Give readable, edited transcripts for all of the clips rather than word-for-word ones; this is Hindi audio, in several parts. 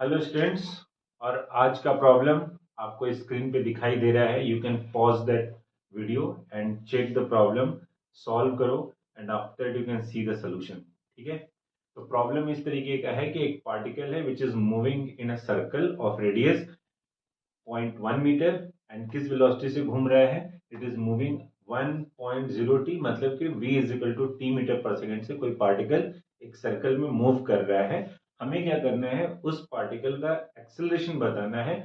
Hello students. और आज का प्रॉब्लम आपको स्क्रीन पे दिखाई दे रहा है। You can pause that video and check the problem, solve करो and after that you can see the solution. ठीक है, तो प्रॉब्लम इस तरीके का है कि एक पार्टिकल है which is moving in a circle of radius 0.1 metre and किस वेलोसिटी से घूम रहा है? इट इज मूविंग 1.0 टी, मतलब कि v is equal to t metre per second से कोई पार्टिकल एक सर्कल में मूव कर रहा है। हमें क्या करना है, उस पार्टिकल का एक्सेलरेशन बताना है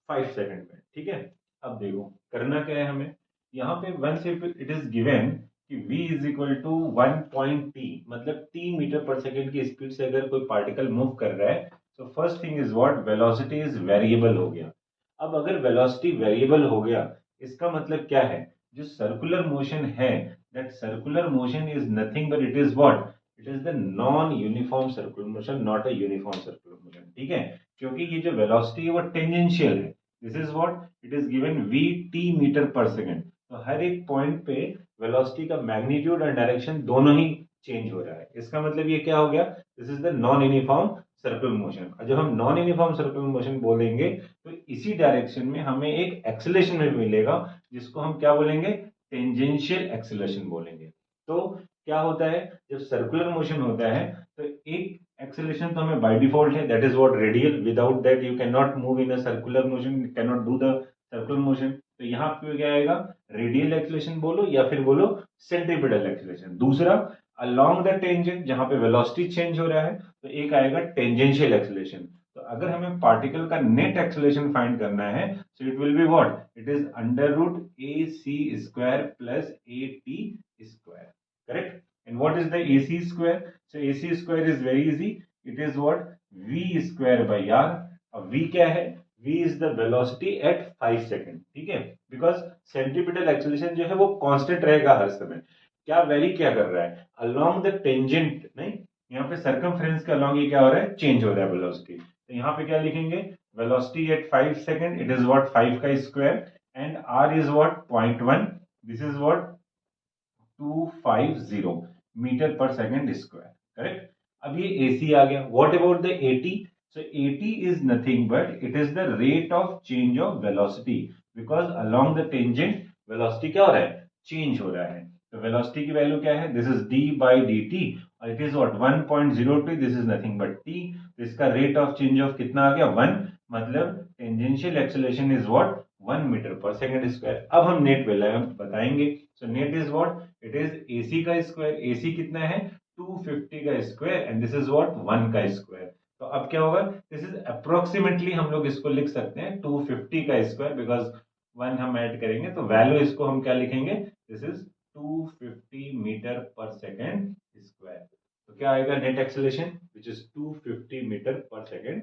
5 सेकंड में। ठीक है, अब देखो करना क्या है हमें। यहाँ पे वन से इट इज गिवन कि v is equal to 1.t, मतलब t मीटर पर सेकेंड की स्पीड से अगर कोई पार्टिकल मूव कर रहा है तो first thing is what, velocity is variable हो गया। अब अगर वेलोसिटी वेरिएबल हो गया, इसका मतलब क्या है, जो सर्कुलर मोशन है, that circular motion is nothing but it is what, it is the non uniform circular motion, not a uniform circular motion. ठीक है, क्योंकि ये जो वेलोसिटी है वो टेंजेंशियल है। This is what, it is given v t metre per second. तो हर एक पॉइंट पे वेलोसिटी का मैग्नीट्यूड और डायरेक्शन दोनों ही चेंज हो रहा है। इसका मतलब ये क्या हो गया, this is the non uniform circular motion. और जब हम नॉन यूनिफॉर्म सर्कुलर मोशन बोलेंगे तो इसी डायरेक्शन में हमें एक एक्सेलरेशन में मिलेगा, जिसको हम क्या बोलेंगे, टेंजेंशियल एक्सेलरेशन बोलेंगे। तो क्या होता है, जब सर्कुलर मोशन होता है तो एक एक्सेलरेशन तो हमें बाय डिफॉल्ट है, that is what radial. Without that you can not move in a circular motion, can not do the circular motion. तो यहाँ पे क्या आएगा, रेडियल एक्सेलरेशन बोलो या फिर बोलो सेंट्रीपिटल एक्सेलरेशन। दूसरा, अलोंग द टेंजेंट, जहां पे वेलोसिटी चेंज हो रहा है, तो एक आएगा टेंजेंशियल एक्सेलरेशन। तो अगर हमें पार्टिकल का नेट एक्सेलरेशन फाइंड करना है, so it will be what, it is under root A C square plus A T square. Correct? And what is the A C square? So A C square is very easy, it is what, V square by R. अब वी क्या है, v is the velocity at 5 second. ठीक है, बिकॉज सेंट्रीपिटल एक्सेलरेशन जो है वो कांस्टेंट रहेगा हर समय। क्या वेरी क्या कर रहा है, अलोंग द टेंजेंट नहीं, यहाँ पे सर्कमफ्रेंस के अलोंग ये क्या हो रहा है, चेंज हो रहा है वेलोसिटी। तो यहाँ पे क्या लिखेंगे, velocity at 5 second, it is what 5 का square and r is what 0.1, this is what 250 metre per second square. Correct? अब ये AC आ गया। What about the AT? So AT is nothing but it is the rate of change of velocity, because along the tangent velocity क्या हो रहा है, चेंज हो रहा है। तो वेलोसिटी की वैल्यू क्या है, this is d by dt और it is what 1.02, this is nothing but t। तो इसका रेट ऑफ चेंज ऑफ कितना आ गया, 1, मतलब tangential acceleration is what 1 metre per second square. अब हम नेट वैल्यू बताएंगे। So net is what, it is AC का स्क्वायर, AC कितना है 250 का square and this is what 1 का स्क्वायर। तो अब क्या होगा, दिस इज अप्रोक्सीमेटली हम लोग इसको लिख सकते हैं 250 का स्क्वायर, बिकॉज 1 हम ऐड करेंगे तो वैल्यू इसको हम क्या लिखेंगे, this is 250 metre per second square. तो क्या आएगा net acceleration, which is 250 metre per second